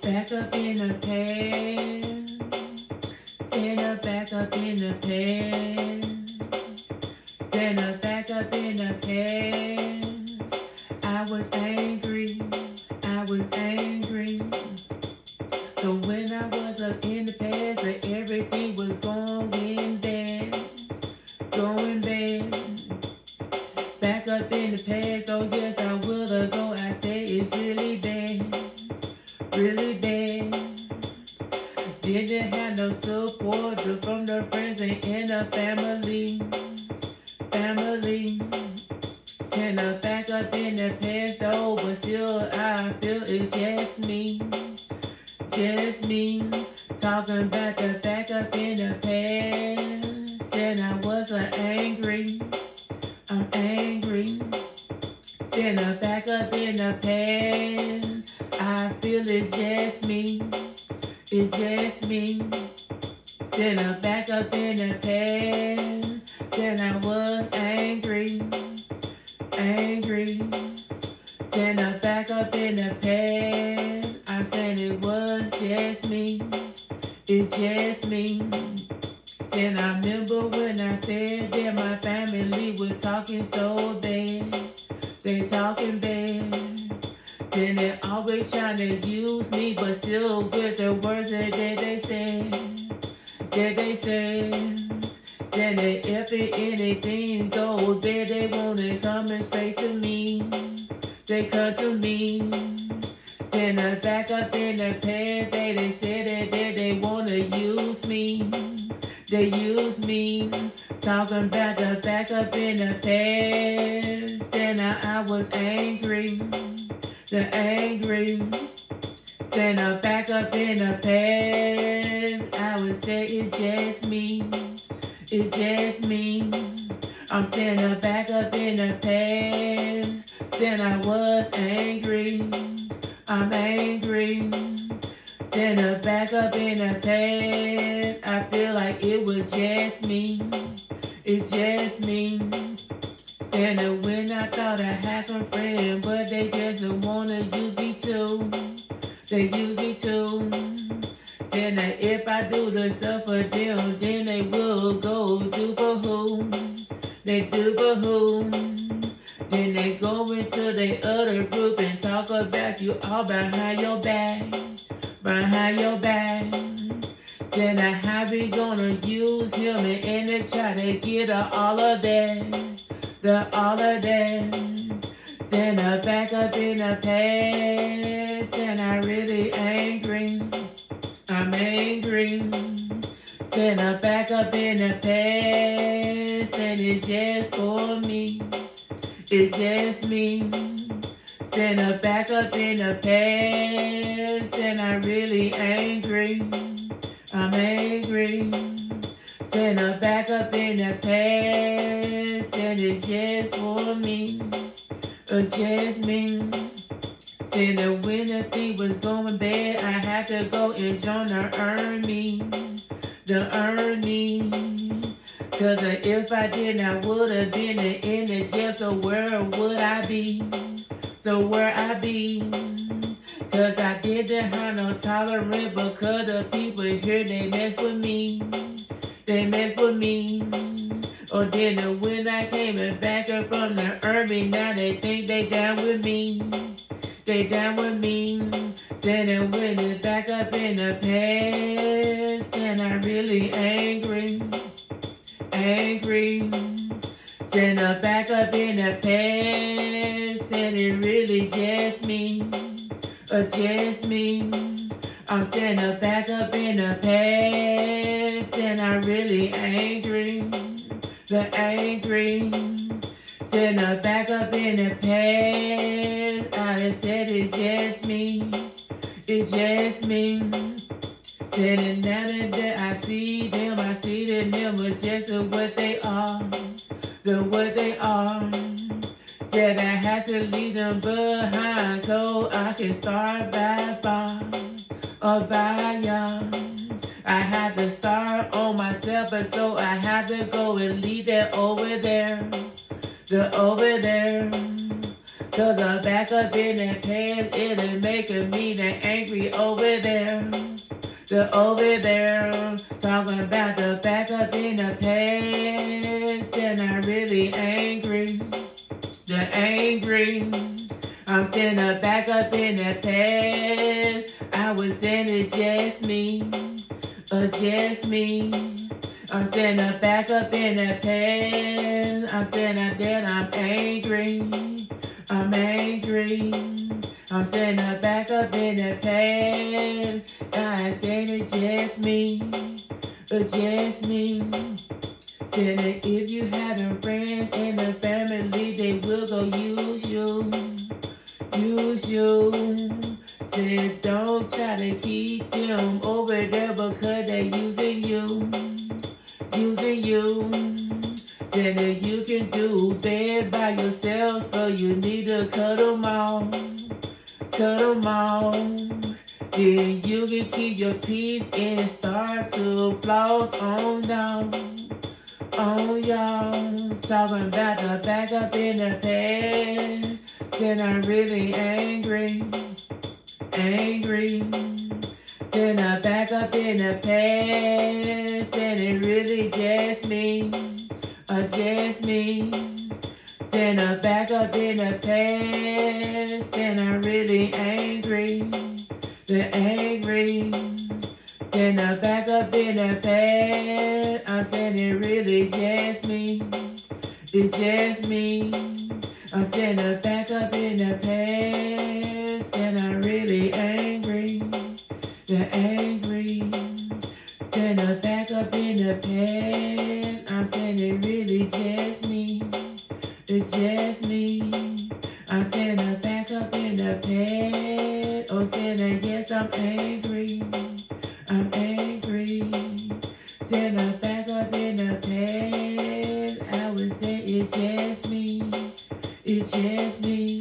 back up in the past. Stand up, back up in the past. Stand up, back up in the past. I was angry, I was angry. So when I was up in the past, everything was going bad, going bad. Back up in the past, oh yes, I will go. I said it's really bad, really bad. Didn't have no support from the friends and the family, family. Tend to back up in the past though, but still I feel it's just me. Talking about the back up in the past, and I was angry, I'm angry. Stand up, back up in the past. I feel it's just me. It's just me. Stand up, back up in the past. Said I was angry, angry. Stand up, back up in the past. I said it was just me. It's just me. Said I remember when I said that my family was talking so bad. They talking bad. Then they always trying to use me, but still with the words that they say, Then that if anything goes bad, they wanna come straight to me. They come to me. Send her back up in the past. They said that they wanna use me. They use me. Talking about the back up in the past. And I was angry. The angry. Send her back up in the past. I would say it's just me. It's just me. I'm standing back up in the past. Said I was angry. I'm angry. Standing back up in the past. I feel like it was just me. It's just me. Standing when I thought I had some friends, but they just wanna use me too. They use me too. Said that if I do the stuff for them, then they will go do for who? They do for who? Then they go into the other group and talk about you all behind your back, behind your back. Said that how we gonna use him and they try to get all of that, all of that. Said I back up in the past and I really angry. I'm angry. Said I back up in the past and it's just for me. It's just me. Said I back up in the past and I really angry. I'm angry. Said I back up in the past and it's just for me. Just me. Said that when the thing was going bad, I had to go and join the army. The army. Cause if I didn't, I would have been in the jail. So where would I be? So where I be? Cause I didn't have no tolerance because the people here, they mess with me. They mess with me. Or then when I came back up from the army, now they think they down with me. They down with me. Said that when it back up in the past, and I'm really angry. Angry. Said I back up in the past, and it really just me. Just me. I'm standing back up in the past, and I'm really angry. The angry. Standing back up in the past, I said it's just me. It's just me. Said now that I see them are just what they are. The what they are. Said I had to leave them behind so I can start back by or by y'all. I had to start on myself, but so I had to go and leave that over there. The over there. Cause I'm back up in that past, it'll making me that angry over there. The over there, talking about the back up in the past, and I'm really angry. The angry, I'm standing back up in the past. I was standing just me, just me. I'm standing back up in the past. I'm standing there, I'm angry. I'm angry. I'm standing back up in the past. I said it just me, just me. Said that if you had a friend and a family, they will go use you, use you. Said don't try to keep them over there because they're using you, using you. Said that you can do bad by yourself, so you need to cut them off, cut them off. Then you can keep your peace and start to floss on down. Oh, y'all, talking about the back up in the past. Said I'm really angry, angry. Said I back up in the past. Said it really just me, just me. Said I back up in the past. Said I'm really angry, the angry. Said I back up in the past. I said it really just me, it's just me. I said I back up in the past, and I'm really angry, the angry. Said I back up in the past. I said it really just me, it's just me. I said I back up in the past. Oh, said I yes I'm angry. I'm angry. Said I back up in the past. I would say it's just me. It's just me.